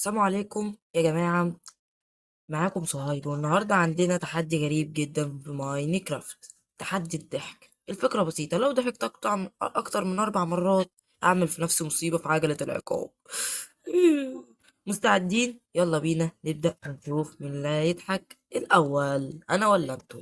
السلام عليكم يا جماعة. معاكم صهيب، والنهاردة عندنا تحدي غريب جدا في ماينكرافت. تحدي الضحك. الفكرة بسيطة: لو ضحكت أكتر من 4 مرات أعمل في نفسي مصيبة في عجلة العقاب. مستعدين؟ يلا بينا نبدأ نشوف مين اللي هيضحك الأول، أنا ولا انتوا؟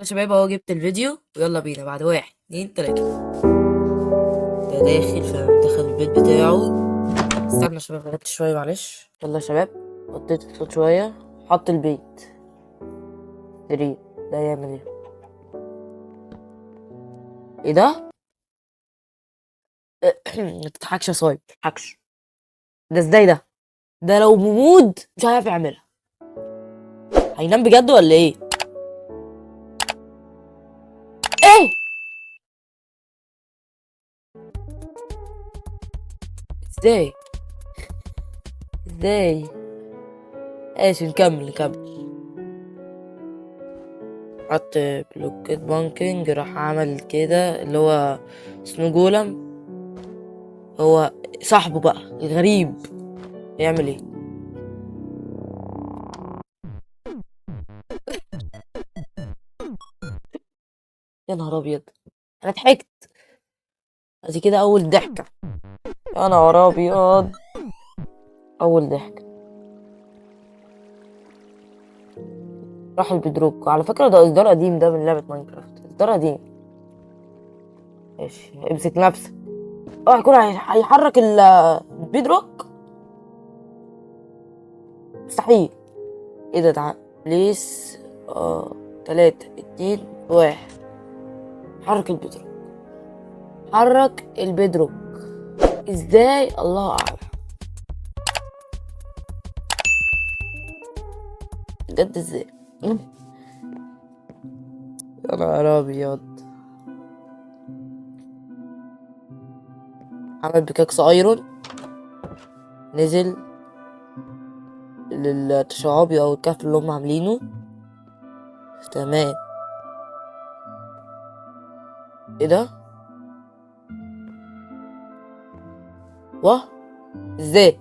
يا شباب أهو جبت الفيديو ويلا بينا. بعد 1 2 3 ده داخل البيت بتاعه. استنى يا شباب، غلطت شوية معلش. يلا يا شباب، وطيت الصوت شوية. حط البيت 3. ده يعمل ايه؟ ايه ده؟ متضحكش يا صايب، متضحكش. ده ازاي ده لو بمود مش هيعرف يعملها. هينام بجد ولا ايه؟ ايه؟ ازاي؟ ازاي؟ ايش، نكمل. حط بلوكات بانكينج، راح عمل كده اللي هو سنو جولم. هو صاحبه بقى الغريب يعمل ايه؟ يا نهار ابيض، انا ضحكت. ادي كده اول ضحكة. يا نهار ابيض، اول ضحكة. راح البيدروك. على فكرة ده اصدار قديم، ده من لعبة ماينكرافت، اصدار قديم. ماشي، امسك نفسك. اوعى يكون هيحرك البيدروك. مستحيل. ايه ده؟ تعال بليز. 3 2 1. حرك البيدروك، حرك البيدروك. ازاي؟ الله اعلم. بجد ازاي؟ يا نهار ابيض. عمل بيكاكس ايرون، نزل للتشعبي او الكهف اللي هم عاملينه. تمام. ايه ده؟ واه، ازاي؟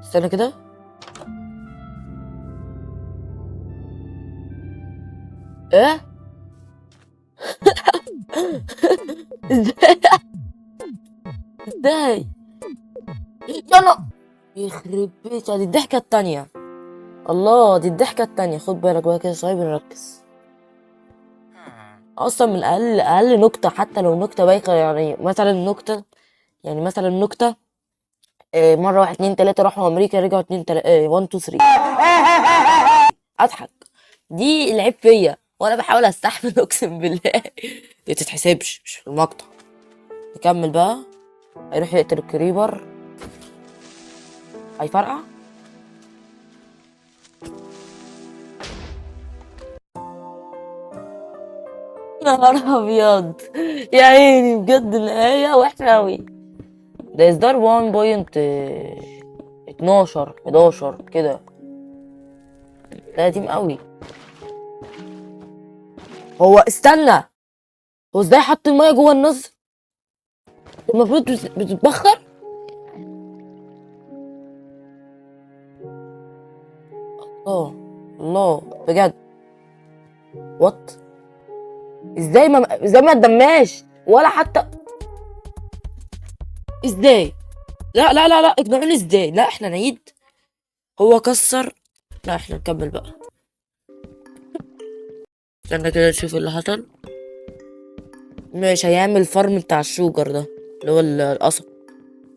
استنى كده. ايه؟ ازاي؟ ازاي؟ يلا، يخرب بيت. دي الضحكة التانية. الله، دي الضحكة التانية. خد بالك بقى كده صاحبي، نركز. اصلا من اقل نكتة، حتى لو نكتة بايخة، يعني مثلا نكتة، مرة 1 2 3 راحوا امريكا، رجعوا 1 2 3. اضحك. دي العيب فيا وانا بحاول استحمل. اقسم بالله دي تتحسبش، مش في المقطع. نكمل بقى. هيروح يقتل الكريبر. هيفرقع. يا نهار ابيض، يا عيني بجد، النهاية وحشة اوي. ده اصدار 1.12 11 كده. ده قديم قوي. هو استنى، هو ازاي حط المية جوه النص؟ المفروض بتتبخر. اه، الله بجد. وات؟ ازاي ما اتدماش ولا حتى؟ ازاي؟ لا لا لا لا، اقنعوني ازاي. لا احنا نعيد. هو كسر. لا احنا نكمل بقى. استنى كده نشوف اللي حصل. مش هيعمل الفارم بتاع الشوجر ده، اللي هو القصب.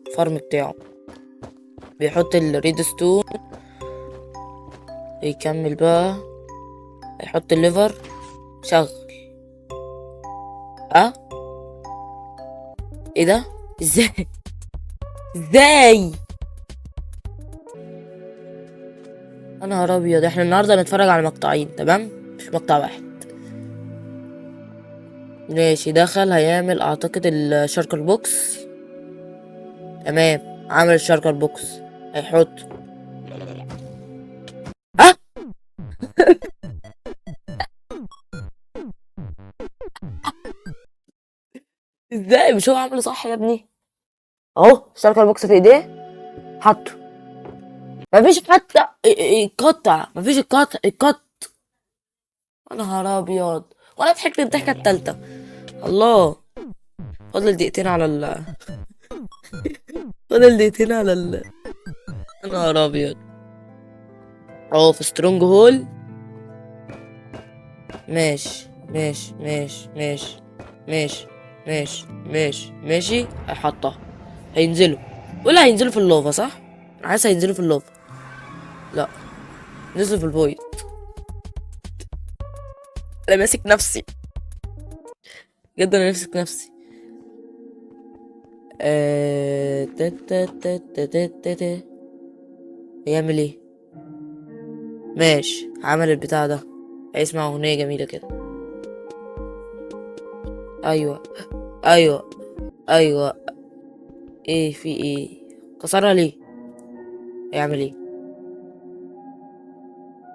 الفارم بتاعه بيحط الريد ستون. يكمل بقى. هيحط الليفر. شغل. اه. ايه ده؟ ازاي؟ ازاي؟ يا نهار ابيض، احنا النهارده هنتفرج على مقطعين، تمام؟ مش مقطع واحد. ماشي، دخل هيعمل اعتقد الشاركل بوكس. تمام، عمل الشاركل بوكس. هيحط. اه. ازاي؟ مش هو عامله صح يا ابني؟ اهو الشاركل بوكس في ايديه. حطه. مفيش حتى قطع، مفيش القط. يا نهار ابيض، ولا ضحكت الضحكة التالتة. الله. فاضل دقيقتين على فاضل دقيقتين على يا نهار ابيض. اهو في سترونج هول. ماشي ماشي ماشي ماشي ماشي ماشي ماشي ماشي. هيحطها. هينزلوا. ولا هينزلوا في اللوفا صح؟ انا عايز هينزلوا في اللوفا. لا، نزلوا في البويض. انا ماسك نفسي بجد، انا ماسك نفسي. يعمل ايه؟ ماشي، عمل البتاع ده. هيسمع اغنية جميلة كده. ايوه ايوه ايوه. ايه في ايه؟ كسرها ليه؟ هيعمل ايه؟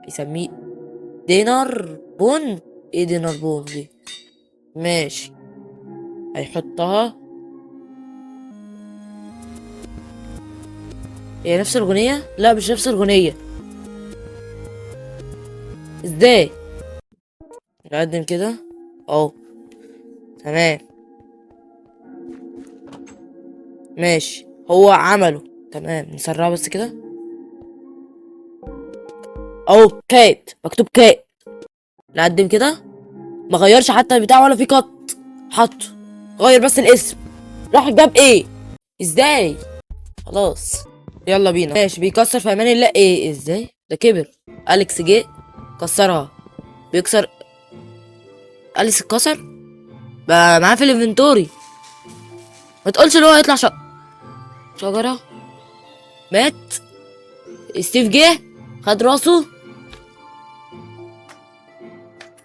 يسميه دينار بون. ايه دينار بون دي؟ ماشي. هيحطها. هي نفس الأغنية؟ لا مش نفس الأغنية. ازاي؟ نقدم كده. اهو. تمام. ماشي، هو عمله. تمام، نسرعه بس كده. اهو كات، مكتوب كات. نقدم كده. ما غيرش حتى البتاع ولا في قط. حطه. غير بس الاسم. راح جاب ايه؟ ازاي؟ خلاص. يلا بينا. ماشي، بيكسر في امان الله. ايه ازاي؟ ده كبر. اليكس جه كسرها. بيكسر. اليكس اتكسر بقى معاه في الانفنتوري. ما تقولش ان هو هيطلع شجرة. مات. ستيف جه خد راسه.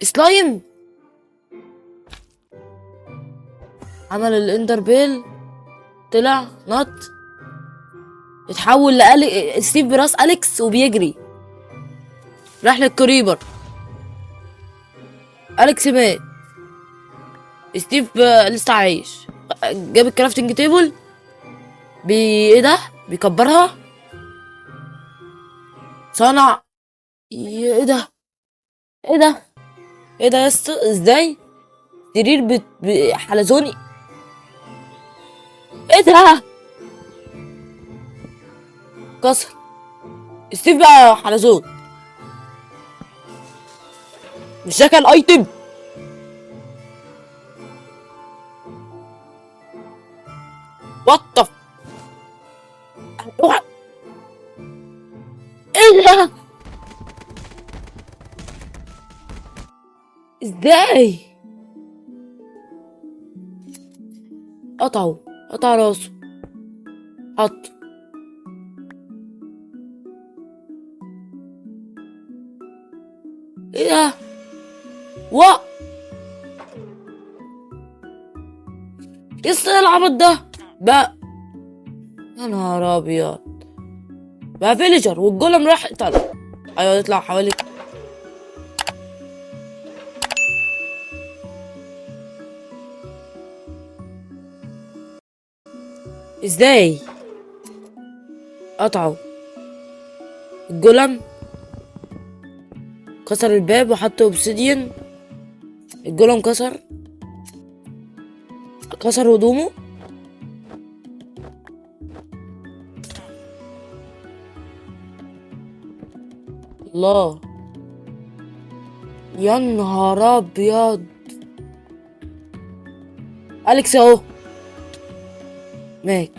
سلايم عمل الاندر بيل. طلع نط. اتحول ستيف براس اليكس وبيجري. راح للكريبر. اليكس مات. ستيف لسه عايش. جاب الكرافتنج تيبل. ايه ده؟ بيكبرها. صنع. ايه ده؟ ايه ده؟ ايه ده يا اسطى؟ ازاي؟ سرير حلزوني. ايه ده؟ كسر. ستيف بقى حلزون. مش ده كان ايتم؟ وات. ايه ده؟ ازاي؟ قطع راسه. حط. ايه ده؟ وا. ايه العبط ده بقى؟ يا نهار ابيض. بقى فيليجر والجولم راح طلع. ايوه يطلع حوالي. ازاي؟ قطعوا. الجولم كسر الباب وحط اوبسيديان. الجولم كسر هدومه. الله. يا نهار ابيض. اليكس اهو مات.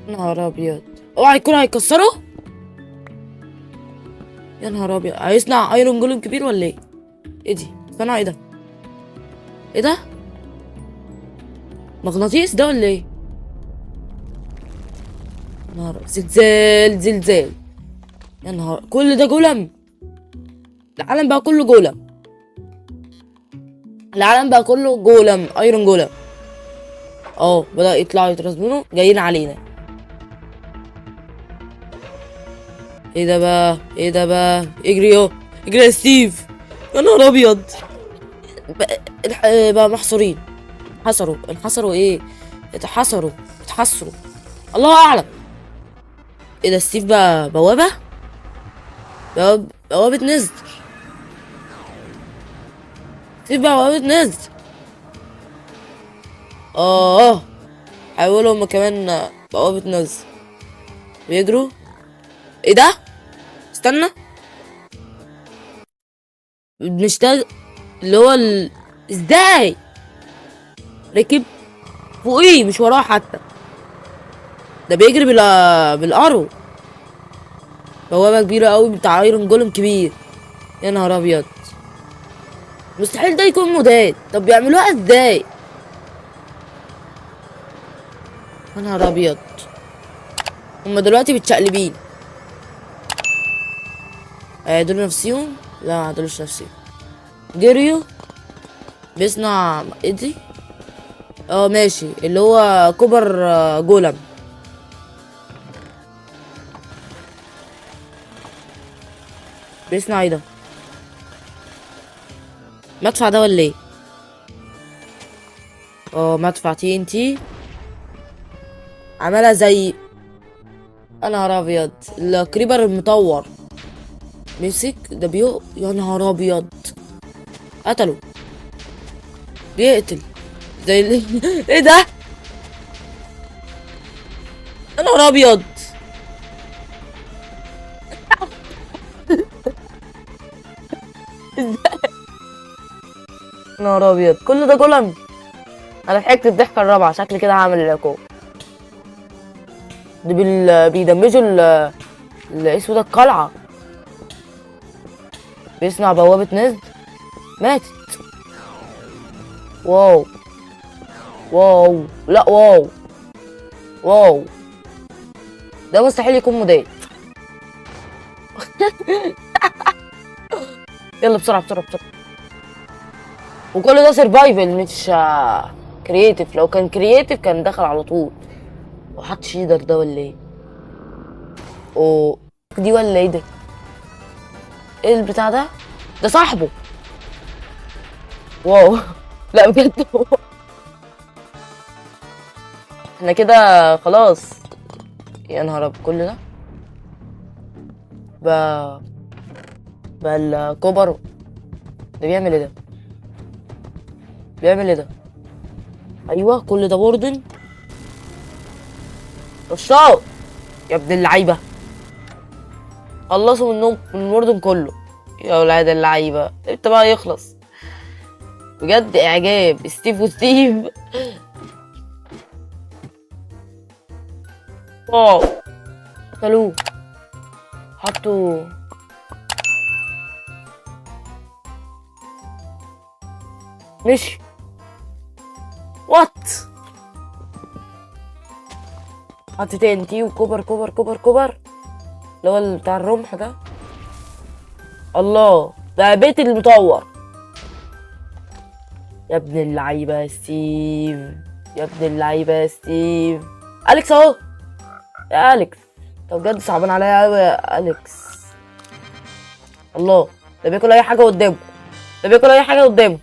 يا نهار ابيض. اوعى يكون هيكسره. يا نهار ابيض، هيصنع ايرون جولم كبير ولا ايه؟ ايه دي؟ صنع ايه ده؟ ايه ده؟ مغناطيس ده ولا ايه؟ نهار زلزال. يا نهار، كل ده جولم. العالم بقى كله جولم. ايرون جولم. اه بدأ يطلعوا يترسموا جايين علينا. ايه ده بقى؟ اجري يا ستيف. يا نهار ابيض. بقى محصورين. انحصروا ايه؟ اتحصروا. الله اعلم. ايه ده؟ ستيف بقى بوابة. بوابة نزل. ستيف بقى بوابة نزل. حاولوا هما كمان بوابة نزل. بيجروا. ايه ده؟ استنى. مش ده اللي هو ازاي ركب فوقيه مش وراه حتى؟ ده بيجري بالارو. بوابة كبيرة قوي بتاع ايرون جولم كبير. يا نهار ابيض. مستحيل ده يكون مودات. طب بيعملوها ازاي؟ يا نهار ابيض. هما دلوقتي متشقلبين. دول نفسيهم؟ لا ما دولش نفسيهم. جريو. بيصنع ايه دي؟ ماشي، اللي هو كوبر جولم. بيصنع ايه ده؟ مدفع ده ولا ايه؟ مدفع تي ان تي. عملها زي. يا نهار ابيض. الكريبر المطور مسك ده يا نهار ابيض. قتله. بيقتل زي ايه ده؟ يا نهار ابيض. يا نهار ابيض، كل ده جولم. انا ضحكت الضحكه الرابعه، شكلي كده هعمل العقاب. دي بيدمجوا اسمه ده القلعه. بيصنع بوابه نزل. ماتت. واو. لا واو. ده مستحيل يكون موديل. يلا بسرعه. وكل ده سرفايفل مش كرييتيف. لو كان كرييتيف كان دخل على طول. وحط شيدر ده ولا ايه؟ دي ولا ايه ده؟ ايه البتاع ده؟ ده صاحبه. واو. لا بجد. احنا كده خلاص. يا نهار ابيض، كل ده بقى الكوبر. ده بيعمل ايه ده؟ ايوه كل ده بوردن. رشاق. يا ابن اللعيبه. خلصوا منهم من البوردن كله. يا ولاد اللعيبه امتى بقى يخلص؟ بجد اعجاب ستيف. واو. قتلوه. حطوا. مشي. وات. حط تي ان تي وكوبر اللي هو بتاع الرمح ده. الله، ده بيت المطور. يا ابن اللعيبه يا ستيف. اليكس اهو. يا اليكس. طب بجد صعبان عليا قوي يا اليكس. الله، ده بياكل اي حاجه قدامه.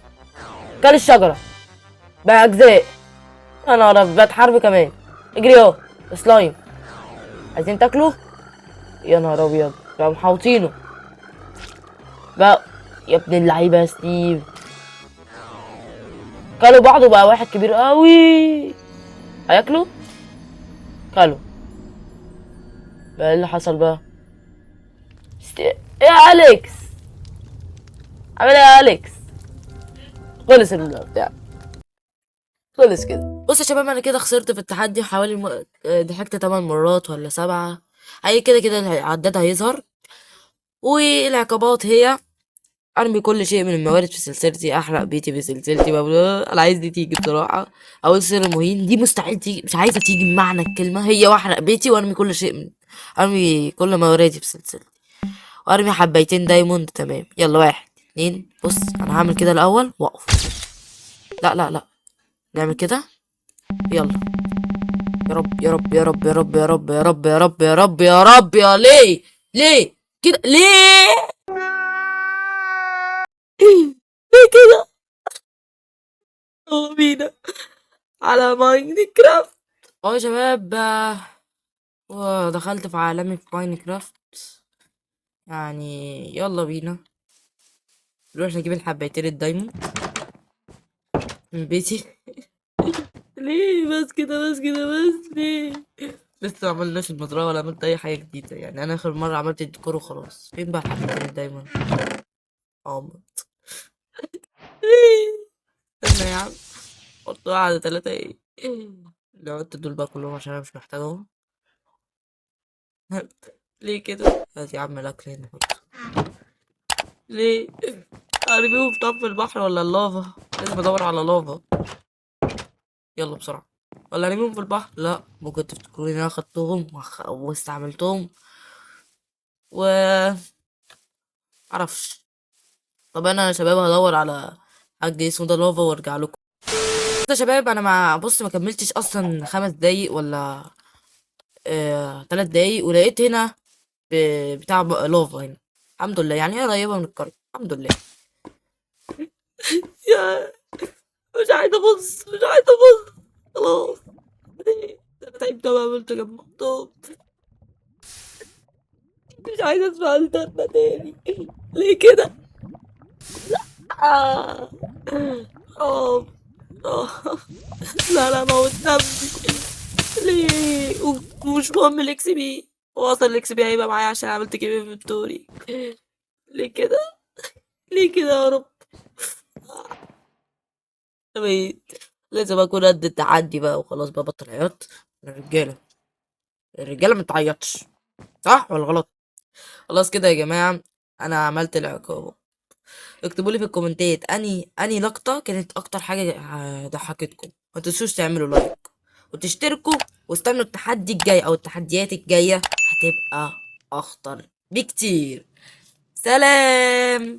كل الشجره بقى اجزاء. انا بقت حرب كمان. اجري اهو. سلايم. عايزين تاكلوا؟ يا نهار ابيض، بقى محاوطينه بقى. يا ابن اللعيبه يا ستيف. كلوا بعض وبقى واحد كبير قوي. هياكلوا. كلوا. بقى ايه اللي حصل بقى؟ ايه يا اليكس؟ عامل ايه يا اليكس؟ خلص البتاع. خلص كده. بص يا شباب، انا كده خسرت في التحدي حوالي ضحكت 8 مرات ولا 7. اي كده العداد هيظهر. والعقابات هي: ارمي كل شيء من الموارد في سلسلتي، احرق بيتي في سلسلتي. انا عايز دي تيجي بصراحه. اول سر المهين دي مستحيل تيجي، مش عايزه تيجي بمعنى الكلمه هي. واحرق بيتي وارمي كل شيء ارمي كل مواردي في سلسلتي. وارمي حبيتين دايموند. تمام يلا، 1 2. بص انا هعمل كده الاول واقف. لا نعمل كده. يلا. يا ليه كده ليه؟ ليه كده؟ بينا. على ماينكرافت. اه يا شباب، ودخلت في عالمي في ماينكرافت. يعني يلا بينا نروح نجيب الحبايتين الدايموند من بيتي. ليه بس كده، بس كده، بس ليه؟ لسه ما عملناش المزرعة ولا عملت أي حاجة جديدة. يعني أنا آخر مرة عملت الديكور وخلاص. فين بقى الحبايتين الدايموند؟ اه، استنى يا عم، حطها على 3 ايه. لو انت دول بقى كلهم عشان انا مش محتاجهم. ليه كده؟ هات يا عم الاكل هنا برضه. ليه؟ ارميهم طب في البحر ولا اللافا؟ لازم ادور على لافا. يلا بسرعة. ولا ارميهم في البحر؟ لا، ممكن تفتكروني ان انا خدتهم واستعملتهم و معرفش. طب انا يا شباب هدور على حاجة اسمه ده لافا وارجع لكم. يا شباب انا ما كملتش اصلا 5 دقايق ولا 3 دقايق، ولقيت هنا بتاع لافا هنا. الحمد لله، يعني هي قريبة من القرية. الحمد لله. يا مش عايزة ابص، مش عايزة ابص. خلاص. انا تعبت أوي، عملت جنبهم. مش عايزة اسمع الدرة تاني. ليه كده؟ آه. آه. آه. لا لا، موت نفسي. ليه؟ ومش مهم الاكس بي. هو اصلا الاكس بي هيبقى معايا عشان عملت كيف انفنتوري. ليه كده؟ ليه كده يا رب؟ طيب، لازم اكون قد التحدي بقى وخلاص بقى، بطل عياط. الرجاله الرجاله ما تعيطش، صح ولا غلط؟ خلاص كده يا جماعه، انا عملت العقاب. اكتبوا لي في الكومنتات اني لقطه كانت اكتر حاجه ضحكتكم. ما تنسوش تعملوا لايك وتشتركوا، واستنوا التحدي الجاي او التحديات الجايه هتبقى اخطر بكتير. سلام.